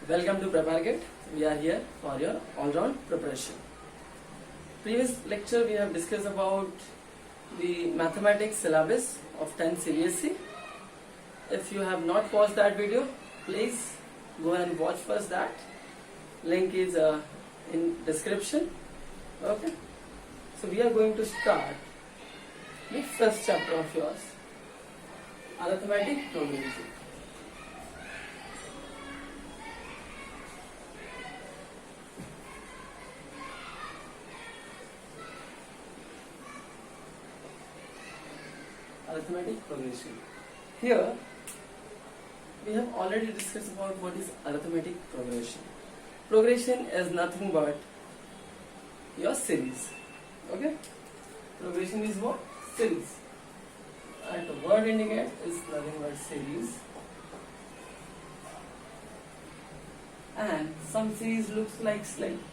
Welcome to PrepareKit. We are here for your all-round preparation. Previous lecture we have discussed about the mathematics syllabus of 10th CBSE. If you have not watched that video, please go and watch first that. Link is in description. Okay. So we are going to start the first chapter of yours, arithmetic progression. Arithmetic progression. Here we have already discussed about what is arithmetic progression. Progression is nothing but your series. Okay? Progression is what? Series. And the word indicate is nothing but series. And some series looks like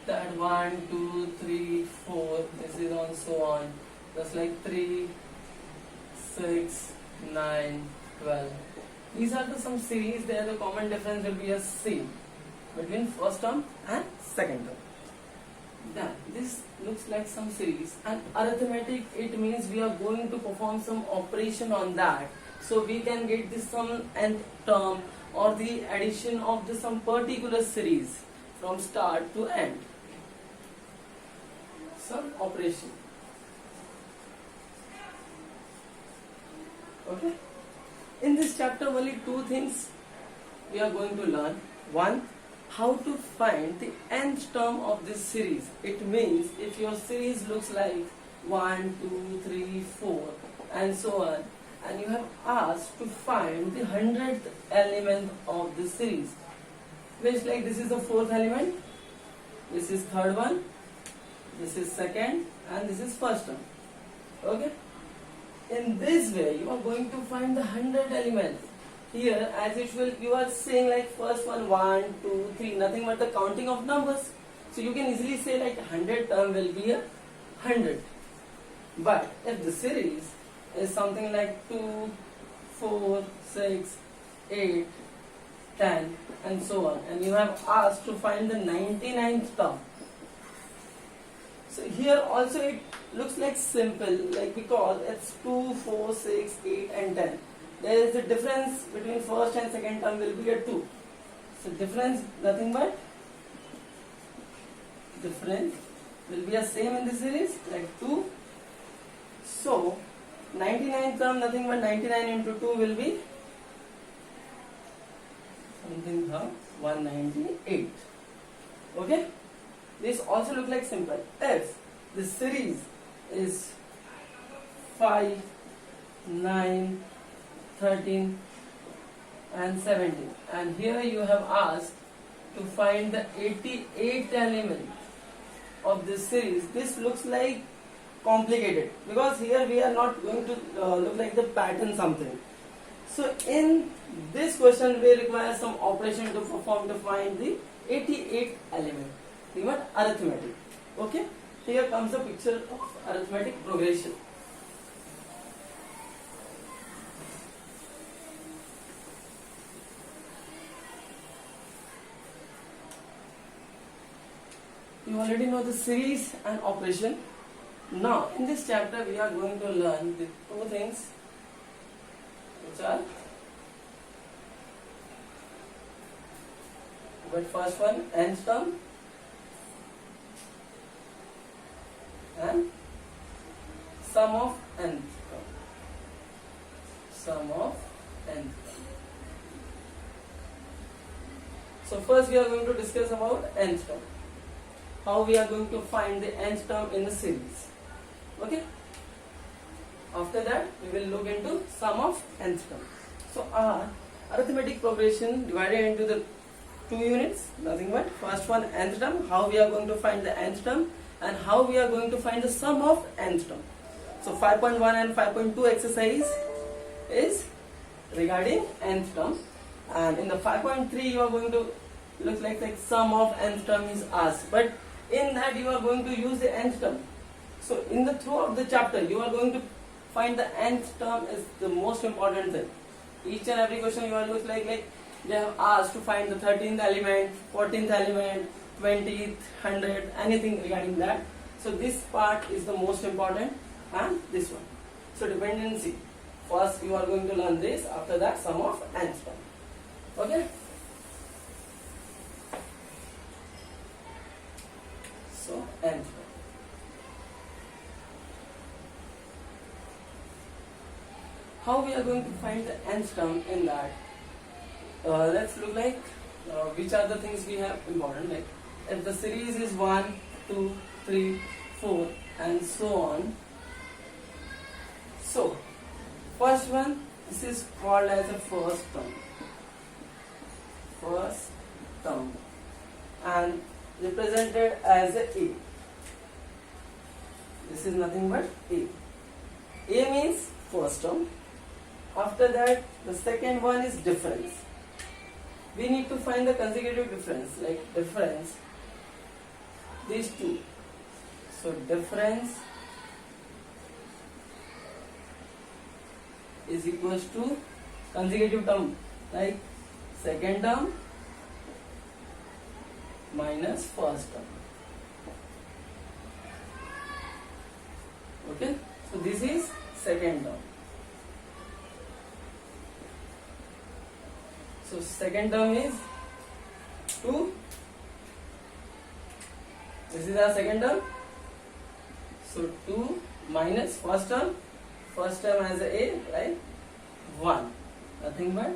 that 1, 2, 3, 4. This is on so on. Just like 3, 6, 9, 12. These are some series. There the common difference will be a C between first term and second term. Then this looks like some series, and arithmetic, it means we are going to perform some operation on that, so we can get this some nth term or the addition of the some particular series from start to end. Some operation. Okay. In this chapter, only two things we are going to learn. One, how to find the nth term of this series. It means if your series looks like 1, 2, 3, 4 and so on, and you have asked to find the 100th element of this series, which like this is the fourth element, this is third one, this is second, and this is first term. Okay. In this way, you are going to find the 100 elements. Here, as usual, you are saying like first one, 1, 2, 3, nothing but the counting of numbers. So you can easily say like 100 term will be a 100. But if the series is something like 2, 4, 6, 8, 10 and so on, and you have asked to find the 99th term. So here also it looks like simple, like because it's 2, 4, 6, 8 and 10. There is the difference between first and second term will be a 2. So difference nothing but difference will be the same in this series, like 2. So 99th term nothing but 99 into 2 will be something 198. Okay. This also look like simple. If the series is 5, 9, 13 and 17, and here you have asked to find the 88th element of this series, this looks like complicated because here we are not going to look like the pattern something. So in this question we require some operation to perform to find the 88th element. What? Arithmetic. Okay. Here comes a picture of arithmetic progression. You already know the series and operation. Now in this chapter we are going to learn the two things, which are, but first one, nth term and sum of nth term. Sum of nth term. So first we are going to discuss about nth term. How we are going to find the nth term in the series. Okay. After that we will look into sum of nth term. So our arithmetic progression divided into the two units, nothing but first one, nth term, how we are going to find the nth term, and how we are going to find the sum of nth term. So 5.1 and 5.2 exercise is regarding nth term, and in the 5.3 you are going to look like sum of nth term is asked, but in that you are going to use the nth term. So in the throughout the chapter you are going to find the nth term is the most important thing. Each and every question you are look like they have asked to find the 13th element, 14th element, 20th, 100th, anything regarding that. So this part is the most important, and this one. So dependency. First you are going to learn this, after that sum of nth term. Okay? So nth term. How we are going to find the nth term in that? Let's look like which are the things we have important. Like if the series is 1, 2, 3, 4 and so on. So first one, this is called as a first term. First term and represented as a A. This is nothing but A. A means first term. After that, the second one is difference. We need to find the consecutive difference, like difference, these two. So difference is equals to consecutive term, like second term minus first term. Okay, so this is second term. So second term is 2. This is our second term. So 2 minus first term. First term as a, right? 1. Nothing but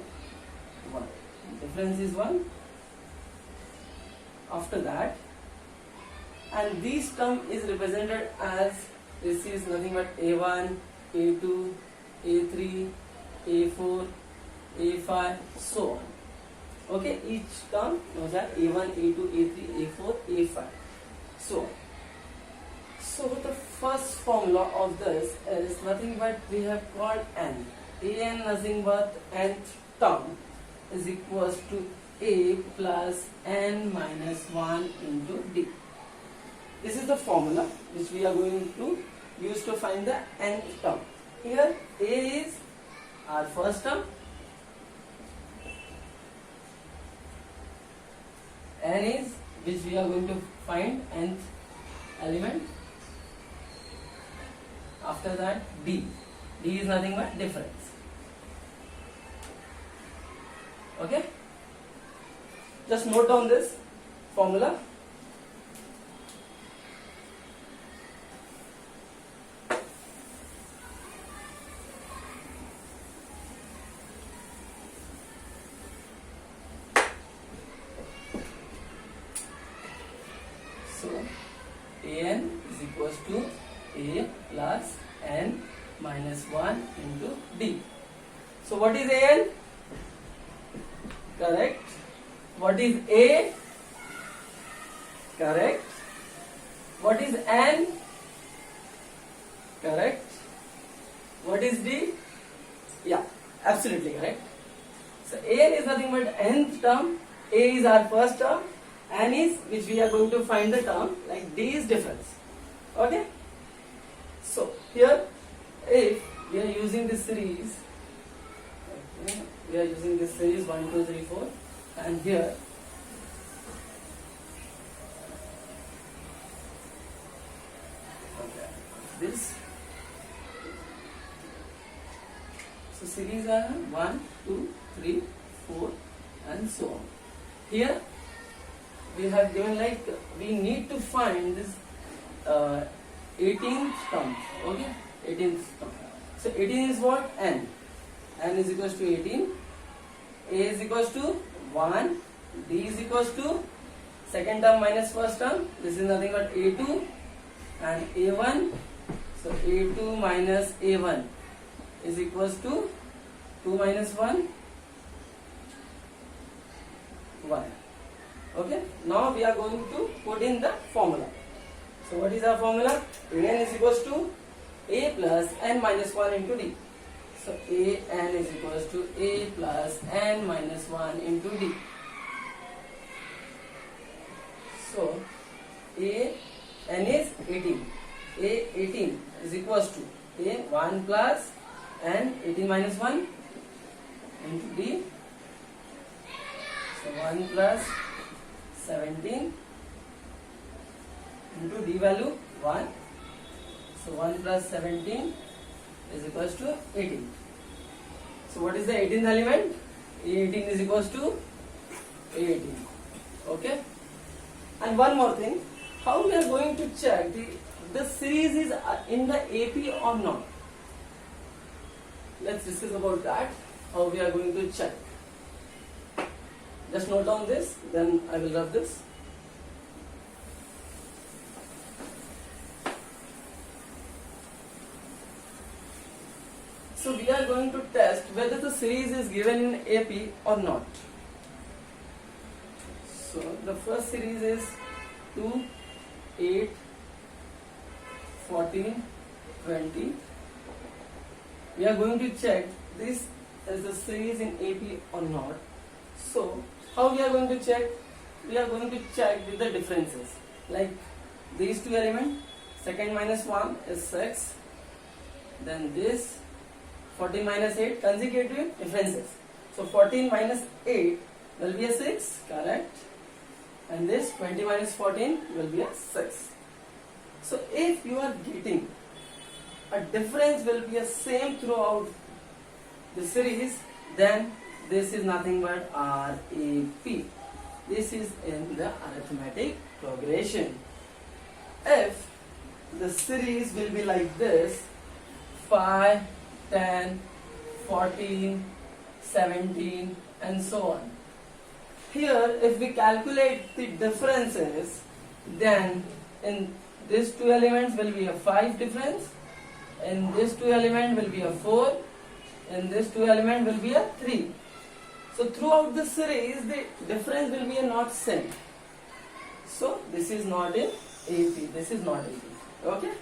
1. Difference is 1. After that, and this term is represented as, this is nothing but A1, A2, A3, A4, A5, so on. Okay, each term knows that A1, A2, A3, A4, A5, so on. So the first formula of this is nothing but we have called n. An nothing but nth term is equals to A plus n minus 1 into D. This is the formula which we are going to use to find the nth term. Here A is our first term, n is which we are going to find nth element. After that D. D is nothing but difference. Okay? Just note down this formula. So An is equals to A plus n minus 1 into D. So what is An? Correct. What is A? Correct. What is n? Correct. What is D? Yeah, absolutely correct. So An is nothing but nth term, A is our first term, n is which we are going to find the term, like D is difference. Okay? So here if we are using this series, okay, we are using this series 1, 2, 3, 4 and here okay, this. So series are 1, 2, 3, 4 and so on. Here we have given like we need to find this 18th term. Okay, 18th term. So 18 is what? N. N is equals to 18. A is equals to 1. D is equals to second term minus first term. This is nothing but A2 and A1. So A2 minus A1 is equals to 2 minus 1, 1. Okay. Now we are going to put in the formula. So what is our formula? An is equals to A plus n minus 1 into D. So An is equals to A plus n minus 1 into D. So n is 18. A 18 is equals to A 1 plus n 18 minus 1 into D So 1 plus 17 into d value 1. So 1 plus 17 is equals to 18. So what is the 18th element? 18 is equals to 18. Okay. And one more thing, how we are going to check the series is in the AP or not? Let's discuss about that. How we are going to check. Just note down this, then I will rub this. So we are going to test whether the series is given in AP or not. So the first series is 2, 8, 14, 20. We are going to check this as the series in AP or not. So how we are going to check? We are going to check with the differences. Like these two elements, second minus 1 is 6. Then this 14 minus 8, consecutive differences. So 14 minus 8 will be a 6, correct? And this 20 minus 14 will be a 6. So if you are getting a difference will be a same throughout the series, then this is nothing but RAP. This is in the arithmetic progression. If the series will be like this, 5, 10, 14, 17 and so on. Here if we calculate the differences, then in these two elements will be a 5 difference, in this two element will be a 4, in this two element will be a 3. So throughout the series the difference will be a not same. So this is not in AP, this is not AP. Okay?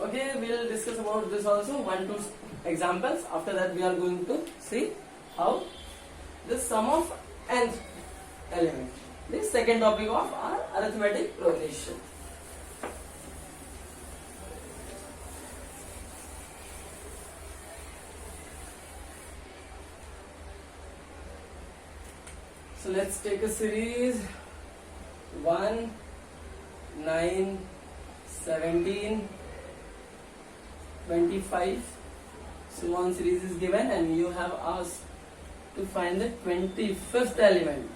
Okay, we will discuss about this also, 1-2 examples. After that we are going to see how the sum of nth element. This second topic of our arithmetic progression. So let's take a series 1, 9, 17, 25. So one series is given and you have asked to find the 25th element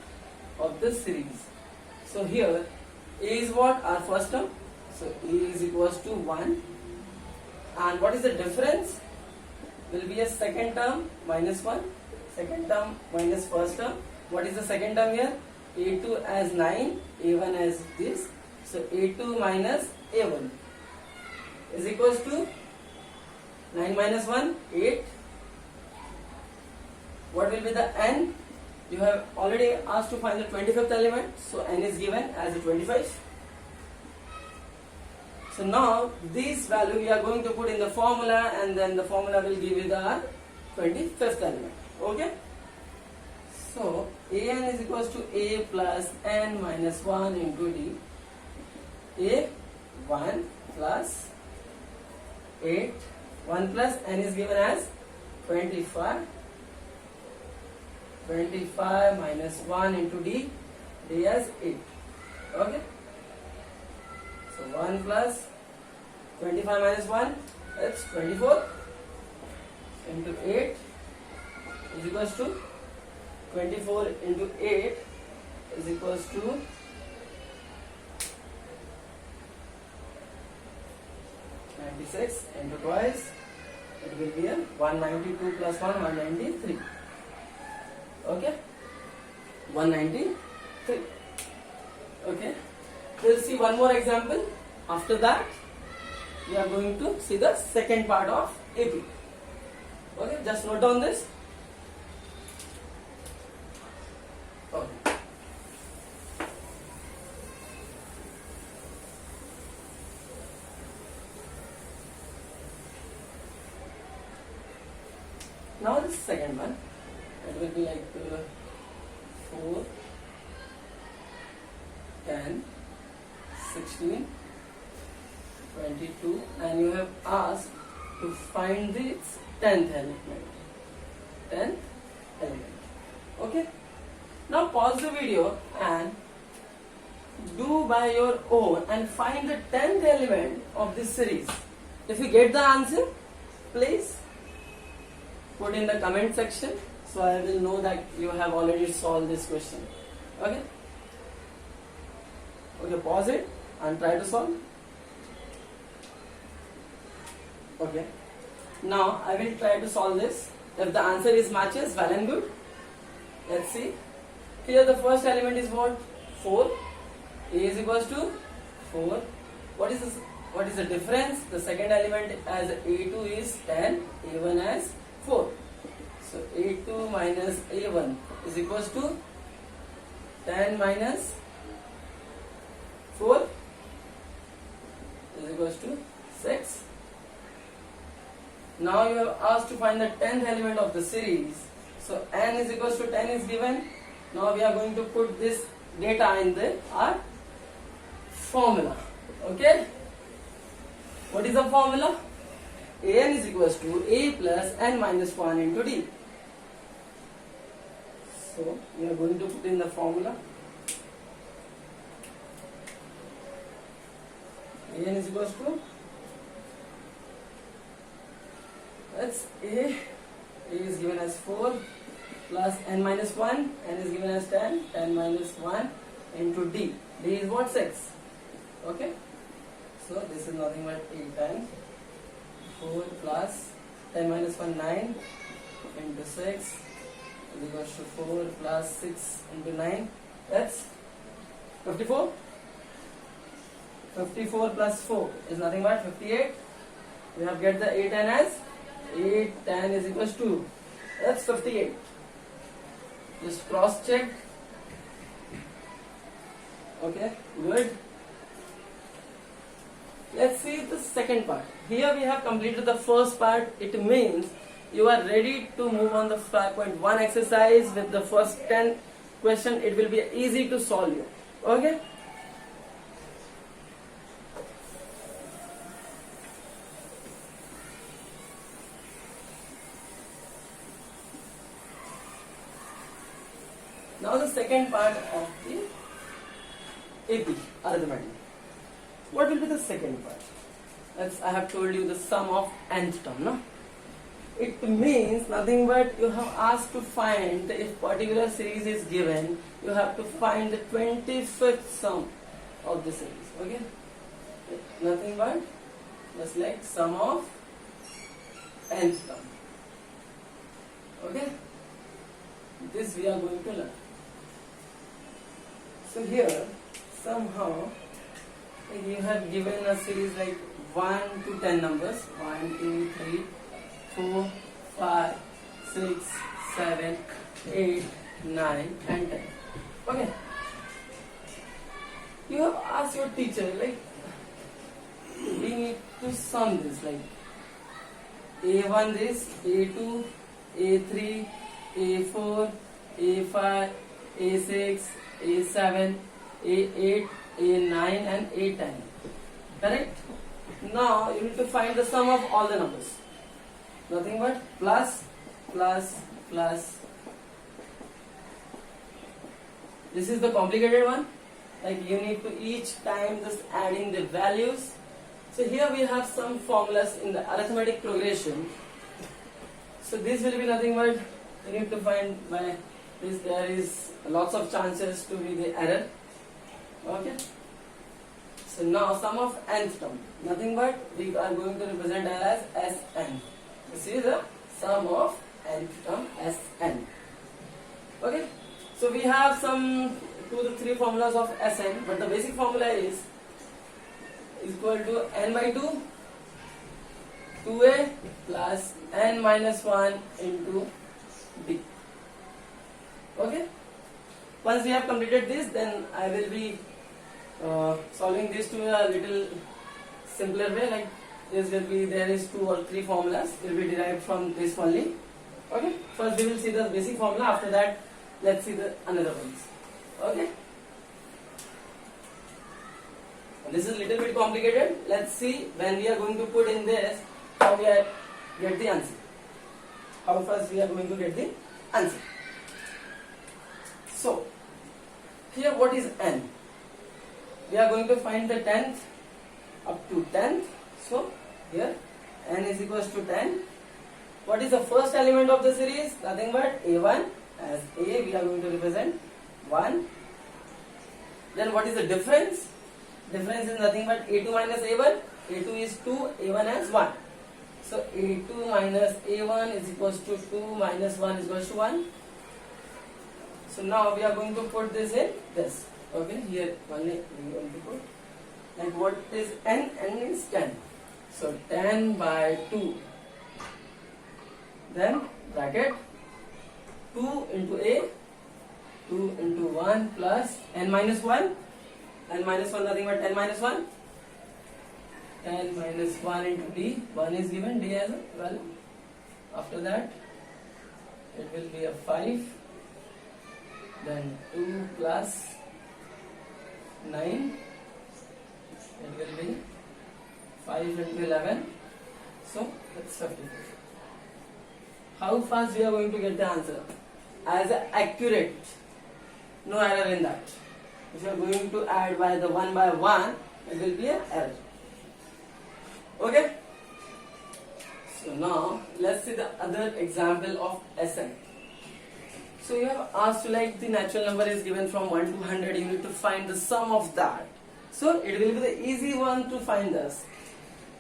of the series. So here A is what? Our first term. So A is equals to 1. And what is the difference? Will be a second term minus 1. Second term minus first term. What is the second term here? A2 as 9, A1 as this. So A2 minus A1 is equals to 9 minus 1, 8. What will be the n? You have already asked to find the 25th element. So n is given as a 25. So now this value we are going to put in the formula, and then the formula will give you the 25th element. Okay? So an is equals to a plus n minus 1 into d. A 1 plus 8. 1 plus n is given as 25. 25 minus 1 into d. D as 8. Okay? So 1 plus 25 minus 1, that's 24 into 8 is equals to 24 into 8 is equals to 96 into twice, it will be a 192 plus 1, 193. Okay? 193. Okay? We'll see one more example. After that, we are going to see the second part of AP. Okay? Just note down this. Okay. Now the second one, it will be like 4, 10, 16, 22, and you have asked to find the 10th element. 10th element. Okay. Now pause the video and do by your own and find the 10th element of this series. If you get the answer, please put in the comment section so I will know that you have already solved this question. Okay? Okay, pause it and try to solve. Okay. Now I will try to solve this. If the answer is matches, well and good. Let's see. Here the first element is what? 4. A is equals to 4. What is this? What is the difference? The second element as A2 is 10, A1 as 4. So A2 minus A1 is equals to 10 minus 4 is equals to 6. Now you have asked to find the 10th element of the series. So n is equals to 10 is given. Now we are going to put this data in our formula. Okay? What is the formula? An is equals to a plus n minus 1 into d. So we are going to put in the formula. An is equals to, that's a is given as 4 plus n minus 1, n is given as 10, 10 minus 1 into d. D is what? 6. Okay? So this is nothing but 8 times 4 plus 10 minus 1, 9 into 6 is equals to 4 plus 6 into 9. That's 54. 54 plus 4 is nothing but 58. We have get the 8 10 as 8 10 is equals to, that's 58. Just cross check. Okay, good. Let's see the second part. Here we have completed the first part. It means you are ready to move on the 5.1 exercise with the first 10 question. It will be easy to solve you. Okay. Now the second part of the AP arithmetic. What will be the second part? I have told you the sum of nth term, no? It means nothing but you have asked to find, if particular series is given, you have to find the 25th sum of the series. Okay? Nothing but just like sum of nth term. Okay? This we are going to learn. So here somehow you have given a series like 1 to 10 numbers, 1, 2, 3, 4, 5, 6, 7, 8, 9 and 10. Okay. You have asked your teacher like we need to sum this, like A1 this, A2, A3, A4, A5, A6, A7, A8, A9 and A10. Correct? Now you need to find the sum of all the numbers. Nothing but plus, plus, plus. This is the complicated one. Like you need to each time just adding the values. So here we have some formulas in the arithmetic progression. So this will be nothing but you need to find by this. There is lots of chances to be the error. Okay. So now sum of nth term, nothing but we are going to represent as Sn. This is the sum of nth term Sn. Okay. So we have some 2 to 3 formulas of Sn, but the basic formula is equal to n by 2, 2a plus n minus 1 into d. Okay. Once we have completed this, then I will be solving this to a little simpler way. Like this will be, there is 2 or 3 formulas will be derived from this only. Okay. First we will see the basic formula. After that, let's see the another ones. Okay. This is a little bit complicated. Let's see when we are going to put in this how we are get the answer. How first we are going to get the answer. So here what is n? We are going to find the 10th up to 10th. So here n is equals to 10. What is the first element of the series? Nothing but a1. As a we are going to represent 1. Then what is the difference? Difference is nothing but a2 minus a1. a2 is 2, a1 as 1. So a2 minus a1 is equals to 2 minus 1 is equals to 1. So now we are going to put this in this. Okay, here only we are going to put. Like what is n? N is 10. So 10 by 2. Then bracket 2 into a, 2 into 1 plus n minus 1. N minus 1 nothing but 10 minus 1. 10 minus 1 into d. 1 is given, d as well. After that, it will be a 5. Then 2 plus 9. It will be 5 into 11. So it's 54. How fast we are going to get the answer? As accurate. No error in that. If you are going to add by the 1 by 1, it will be an error. Okay? So now let's see the other example of Sn. So you have asked to, like, the natural number is given from 1 to 100, you need to find the sum of that. So it will be the easy one to find this.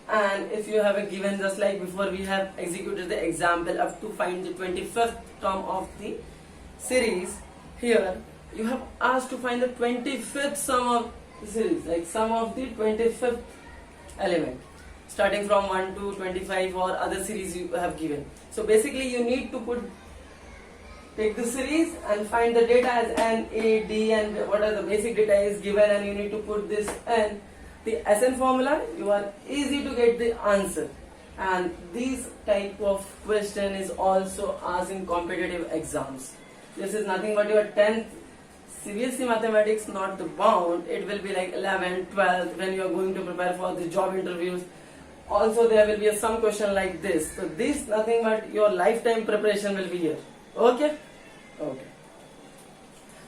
And if you have a given, just like before we have executed the example up to find the 25th term of the series, here you have asked to find the 25th sum of the series, like sum of the 25th element, starting from 1 to 25 or other series you have given. So basically you need to take the series and find the data as n, a, d, and what are the basic data is given, and you need to put this n. The Sn formula, you are easy to get the answer. And this type of question is also asked in competitive exams. This is nothing but your 10th CBSE mathematics, not the bound. It will be like 11, 12 when you are going to prepare for the job interviews. Also there will be some question like this. So this nothing but your lifetime preparation will be here. Okay? Okay.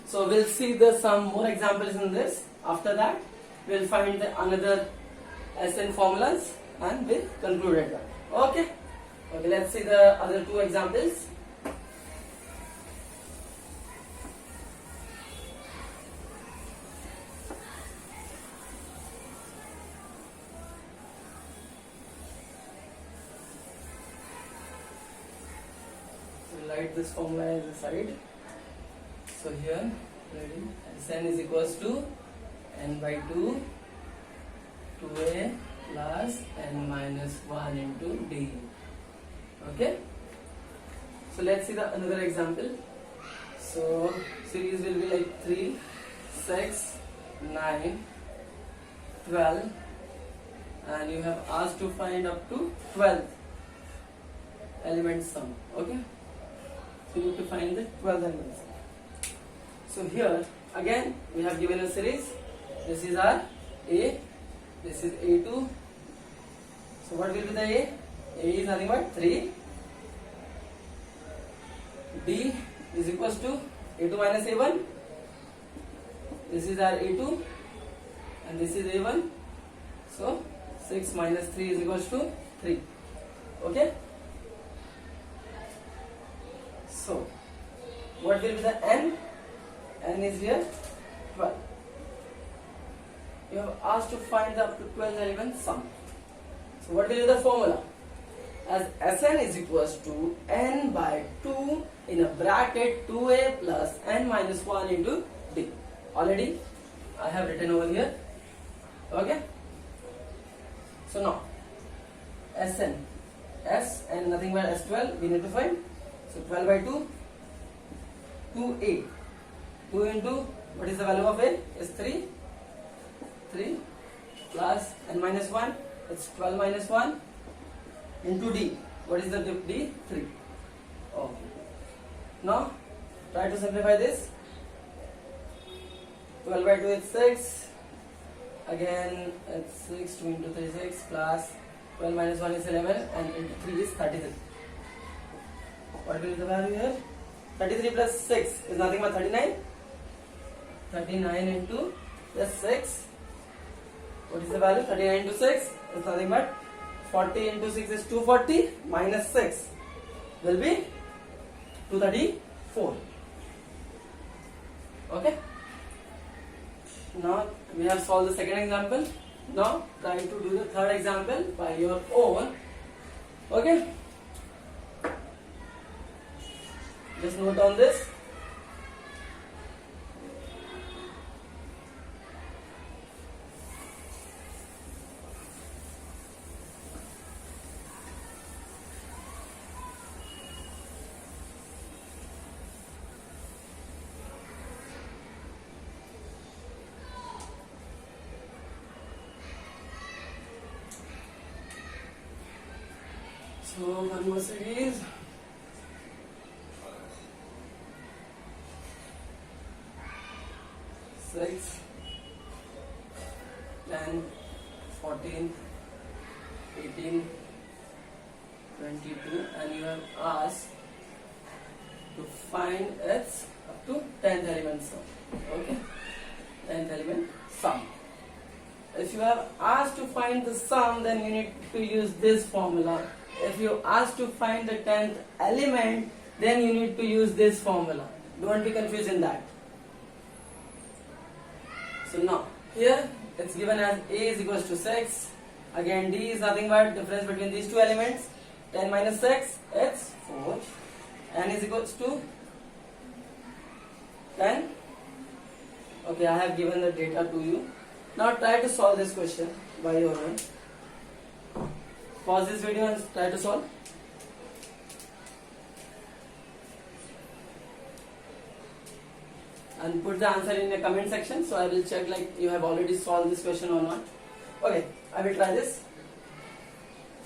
So we'll see some more examples in this. After that, we'll find another Sn formulas and we'll conclude at that. Okay? Okay, let's see the other two examples. We'll write this formula as a side. So here, ready? Sn is equals to n by 2, 2a plus n minus 1 into d. Okay? So let's see the another example. So series will be like 3, 6, 9, 12, and you have asked to find up to 12 element sum. Okay? So you need to find the 12 element sum. So here again we have given a series. This is our A, this is A2. So what will be the A? A is nothing but 3. D is equals to A2 minus A1. This is our A2 and this is A1. So 6 minus 3 is equals to 3. Okay? So what will be the N? N is here 12. You have asked to find the up to 12 element sum. So what will be the formula? As Sn is equals to n by 2 in a bracket 2a plus n minus 1 into d. Already I have written over here. Okay? So now Sn, S and nothing but S12 we need to find. So 12 by 2, 2a. 2 into what is the value of a? Is 3. 3 plus n minus 1, it's 12 minus 1 into d. What is the d? 3. Okay. Now try to simplify this. 12 by 2 is 6. Again it's 6, 2 into 3 is 6 plus 12 minus 1 is 11 and into 3 is 33. What will be the value here? 33 plus 6 is nothing but 39. 39 into this 6. What is the value? 39 into 6 is nothing but 40 into 6 is 240 minus 6 will be 234. Okay. Now we have solved the second example. Now try to do the third example by your own. Okay. Just note down this. So one more series. Six, 10, 14, 18, 22, and you have asked to find its up to 10th element sum. Okay, 10th element sum. If you are asked to find the sum, then you need to use this formula. If you asked to find the 10th element, then you need to use this formula. Don't be confused in that. So now, here it's given as A is equals to 6. Again, D is nothing but difference between these two elements. 10 minus 6, it's 4. N is equals to 10. Okay, I have given the data to you. Now try to solve this question by your own. Pause this video and try to solve. And put the answer in the comment section, so I will check like you have already solved this question or not. Okay, I will try this.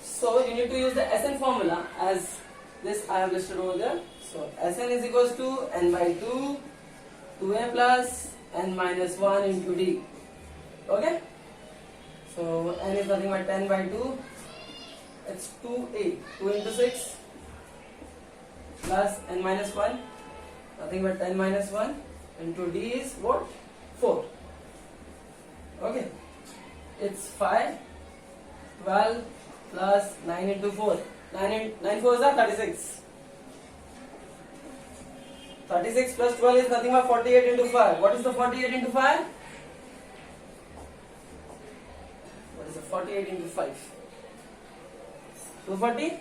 So you need to use the Sn formula as this I have listed over there. So Sn is equals to n by 2, 2a plus n minus 1 into d. Okay? So n is nothing but 10 by 2. It's 2a, 2 into 6 plus n minus 1, nothing but 10 minus 1 into d is what? 4. Okay, it's 5, 12 plus 9 into 4. 9 4s are 36. 36 plus 12 is nothing but 48 into 5. What is the 48 into 5? What is the 48 into 5? 240.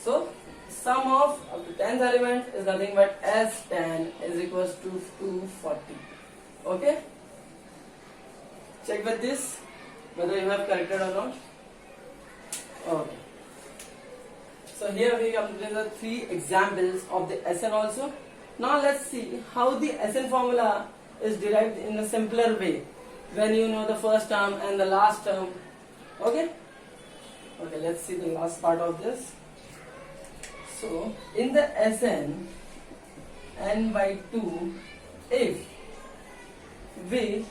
So sum of up to 10th element is nothing but S10 is equals to 240. Okay? Check with this whether you have corrected or not. Okay. So here we completed the 3 examples of the Sn also. Now let's see how the Sn formula is derived in a simpler way when you know the first term and the last term. Okay? Okay, let's see the last part of this. So, in the Sn, n by 2, if we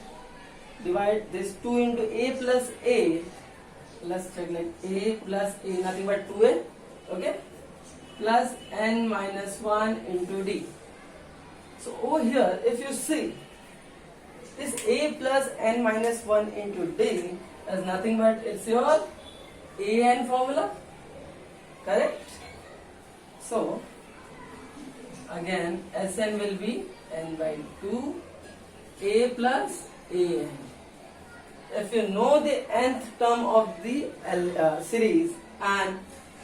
divide this 2 into a plus a, let's check like a plus a, nothing but 2a, okay, plus n minus 1 into d. So, over here, if you see, this a plus n minus 1 into d is nothing but it's your an formula, correct? So, again Sn will be n by 2 a plus an. If you know the nth term of the series and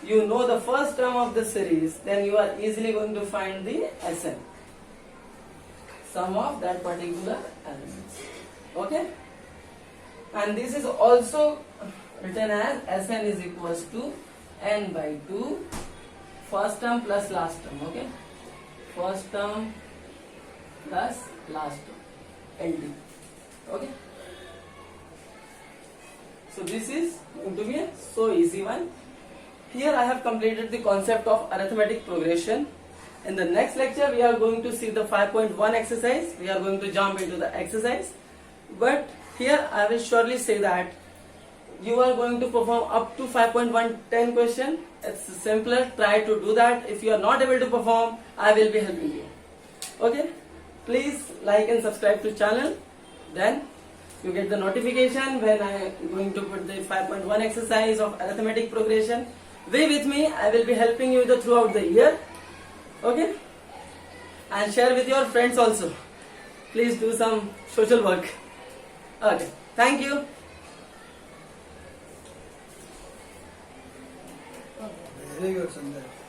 you know the first term of the series, then you are easily going to find the Sn, sum of that particular elements. Okay? And this is also written as Sn is equals to n by 2 first term plus last term. Okay, first term plus last term, ND. Okay, so this is going to be a so easy one. Here I have completed the concept of arithmetic progression. In the next lecture we are going to see the 5.1 exercise. We are going to jump into the exercise, but here I will surely say that you are going to perform up to 5.110 question. It's simpler. Try to do that. If you are not able to perform, I will be helping you. Okay. please like and subscribe to channel. Then you get the notification when I am going to put the 5.1 exercise of arithmetic progression. Be with me, I will be helping you throughout the year. Okay? And share with your friends also. Please do some social work. Okay, thank you. Very good, Sundar.